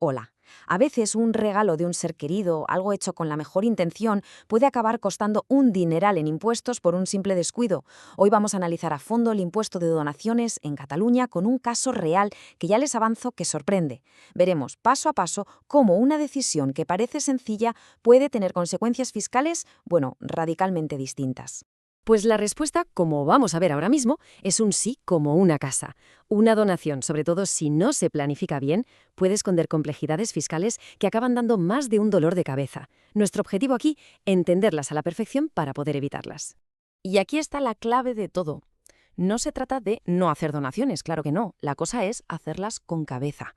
Hola. A veces un regalo de un ser querido, algo hecho con la mejor intención, puede acabar costando un dineral en impuestos por un simple descuido. Hoy vamos a analizar a fondo el impuesto de donaciones en Cataluña con un caso real que ya les avanzo que sorprende. Veremos paso a paso cómo una decisión que parece sencilla puede tener consecuencias fiscales, bueno, radicalmente distintas. Pues la respuesta, como vamos a ver ahora mismo, es un sí como una casa. Una donación, sobre todo si no se planifica bien, puede esconder complejidades fiscales que acaban dando más de un dolor de cabeza. Nuestro objetivo aquí, entenderlas a la perfección para poder evitarlas. Y aquí está la clave de todo. No se trata de no hacer donaciones, claro que no. La cosa es hacerlas con cabeza.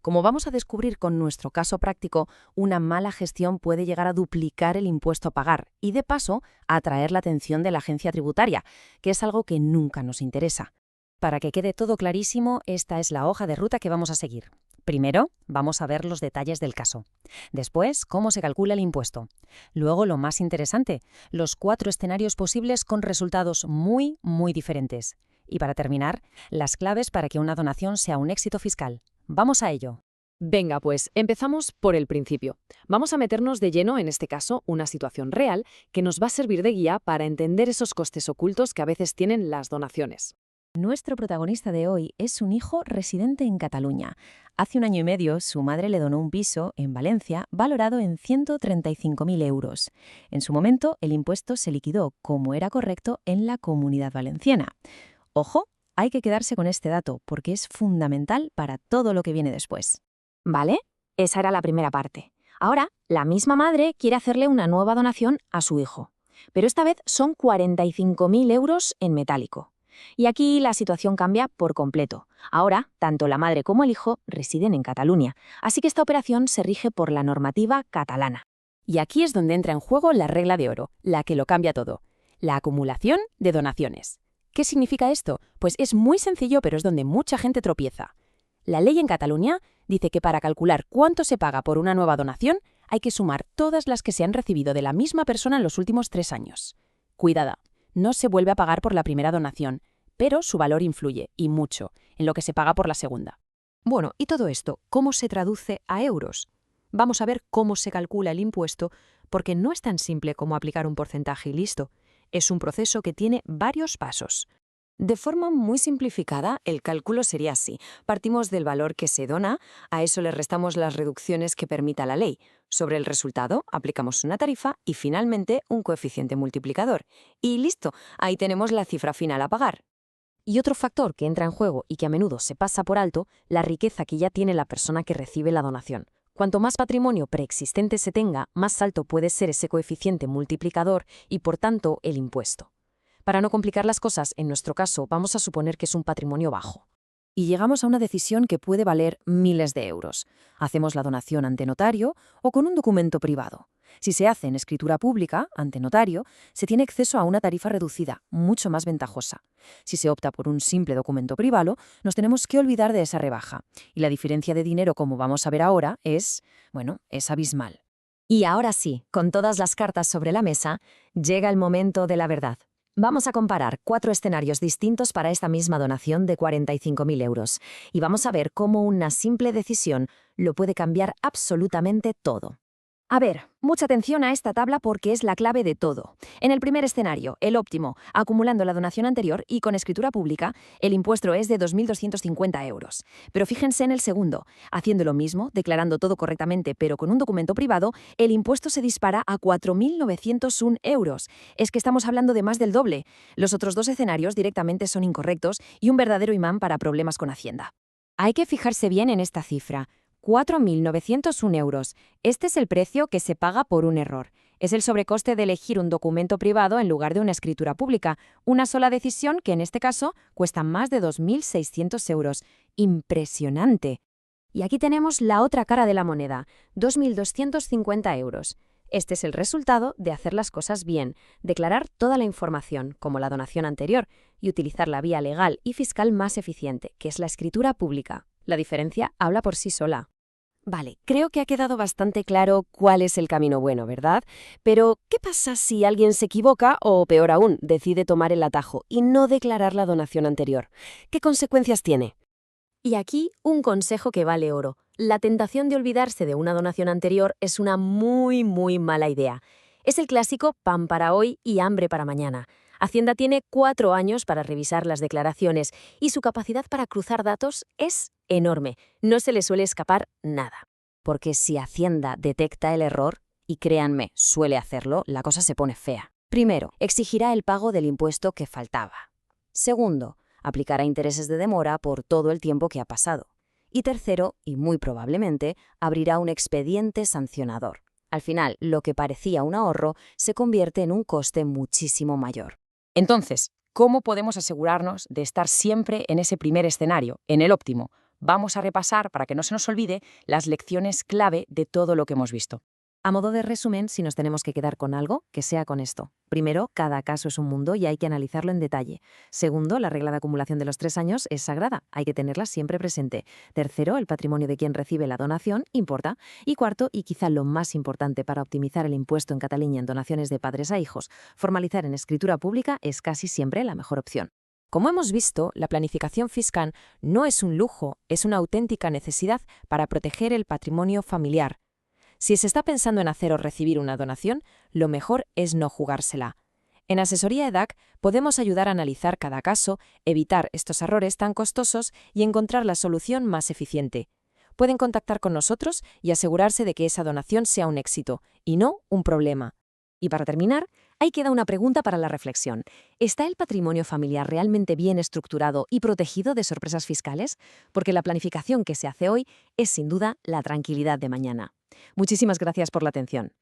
Como vamos a descubrir con nuestro caso práctico, una mala gestión puede llegar a duplicar el impuesto a pagar y, de paso, a atraer la atención de la agencia tributaria, que es algo que nunca nos interesa. Para que quede todo clarísimo, esta es la hoja de ruta que vamos a seguir. Primero, vamos a ver los detalles del caso. Después, cómo se calcula el impuesto. Luego, lo más interesante, los 4 escenarios posibles con resultados muy diferentes. Y para terminar, las claves para que una donación sea un éxito fiscal. Vamos a ello. Venga, pues empezamos por el principio. Vamos a meternos de lleno, en este caso, una situación real que nos va a servir de guía para entender esos costes ocultos que a veces tienen las donaciones. Nuestro protagonista de hoy es un hijo residente en Cataluña. Hace 1 año y medio, su madre le donó un piso en Valencia valorado en 135.000 euros. En su momento, el impuesto se liquidó, como era correcto, en la Comunidad Valenciana. Ojo, hay que quedarse con este dato porque es fundamental para todo lo que viene después. ¿Vale? Esa era la primera parte. Ahora, la misma madre quiere hacerle una nueva donación a su hijo. Pero esta vez son 45.000 euros en metálico. Y aquí la situación cambia por completo. Ahora, tanto la madre como el hijo residen en Cataluña, así que esta operación se rige por la normativa catalana. Y aquí es donde entra en juego la regla de oro, la que lo cambia todo. La acumulación de donaciones. ¿Qué significa esto? Pues es muy sencillo, pero es donde mucha gente tropieza. La ley en Cataluña dice que para calcular cuánto se paga por una nueva donación, hay que sumar todas las que se han recibido de la misma persona en los últimos 3 años. Cuidada, no se vuelve a pagar por la primera donación, pero su valor influye, y mucho, en lo que se paga por la segunda. Bueno, ¿y todo esto cómo se traduce a euros? Vamos a ver cómo se calcula el impuesto, porque no es tan simple como aplicar un porcentaje y listo. Es un proceso que tiene varios pasos. De forma muy simplificada, el cálculo sería así. Partimos del valor que se dona, a eso le restamos las reducciones que permita la ley. Sobre el resultado, aplicamos una tarifa y, finalmente, un coeficiente multiplicador. Y listo, ahí tenemos la cifra final a pagar. Y otro factor que entra en juego y que a menudo se pasa por alto, la riqueza que ya tiene la persona que recibe la donación. Cuanto más patrimonio preexistente se tenga, más alto puede ser ese coeficiente multiplicador y, por tanto, el impuesto. Para no complicar las cosas, en nuestro caso, vamos a suponer que es un patrimonio bajo. Y llegamos a una decisión que puede valer miles de euros. Hacemos la donación ante notario o con un documento privado. Si se hace en escritura pública, ante notario, se tiene acceso a una tarifa reducida, mucho más ventajosa. Si se opta por un simple documento privado, nos tenemos que olvidar de esa rebaja. Y la diferencia de dinero, como vamos a ver ahora, es abismal. Y ahora sí, con todas las cartas sobre la mesa, llega el momento de la verdad. Vamos a comparar 4 escenarios distintos para esta misma donación de 45.000 euros y vamos a ver cómo una simple decisión lo puede cambiar absolutamente todo. A ver, mucha atención a esta tabla porque es la clave de todo. En el primer escenario, el óptimo, acumulando la donación anterior y con escritura pública, el impuesto es de 2.250 euros. Pero fíjense en el segundo, haciendo lo mismo, declarando todo correctamente pero con un documento privado, el impuesto se dispara a 4.901 euros. Es que estamos hablando de más del doble. Los otros 2 escenarios directamente son incorrectos y un verdadero imán para problemas con Hacienda. Hay que fijarse bien en esta cifra. 4.901 euros. Este es el precio que se paga por un error. Es el sobrecoste de elegir un documento privado en lugar de una escritura pública. Una sola decisión que en este caso cuesta más de 2.600 euros. ¡Impresionante! Y aquí tenemos la otra cara de la moneda, 2.250 euros. Este es el resultado de hacer las cosas bien, declarar toda la información, como la donación anterior, y utilizar la vía legal y fiscal más eficiente, que es la escritura pública. La diferencia habla por sí sola. Vale, creo que ha quedado bastante claro cuál es el camino bueno, ¿verdad? Pero, ¿qué pasa si alguien se equivoca o, peor aún, decide tomar el atajo y no declarar la donación anterior? ¿Qué consecuencias tiene? Y aquí un consejo que vale oro. La tentación de olvidarse de una donación anterior es una muy mala idea. Es el clásico pan para hoy y hambre para mañana. Hacienda tiene 4 años para revisar las declaraciones y su capacidad para cruzar datos es enorme. No se le suele escapar nada. Porque si Hacienda detecta el error, y créanme, suele hacerlo, la cosa se pone fea. Primero, exigirá el pago del impuesto que faltaba. Segundo, aplicará intereses de demora por todo el tiempo que ha pasado. Y tercero, y muy probablemente, abrirá un expediente sancionador. Al final, lo que parecía un ahorro se convierte en un coste muchísimo mayor. Entonces, ¿cómo podemos asegurarnos de estar siempre en ese primer escenario, en el óptimo? Vamos a repasar, para que no se nos olvide, las lecciones clave de todo lo que hemos visto. A modo de resumen, si nos tenemos que quedar con algo, que sea con esto. Primero, cada caso es un mundo y hay que analizarlo en detalle. Segundo, la regla de acumulación de los 3 años es sagrada, hay que tenerla siempre presente. Tercero, el patrimonio de quien recibe la donación importa. Y cuarto, y quizá lo más importante para optimizar el impuesto en Cataluña en donaciones de padres a hijos, formalizar en escritura pública es casi siempre la mejor opción. Como hemos visto, la planificación fiscal no es un lujo, es una auténtica necesidad para proteger el patrimonio familiar. Si se está pensando en hacer o recibir una donación, lo mejor es no jugársela. En Asesoría EDAC podemos ayudar a analizar cada caso, evitar estos errores tan costosos y encontrar la solución más eficiente. Pueden contactar con nosotros y asegurarse de que esa donación sea un éxito y no un problema. Y para terminar, ahí queda una pregunta para la reflexión. ¿Está el patrimonio familiar realmente bien estructurado y protegido de sorpresas fiscales? Porque la planificación que se hace hoy es sin duda la tranquilidad de mañana. Muchísimas gracias por la atención.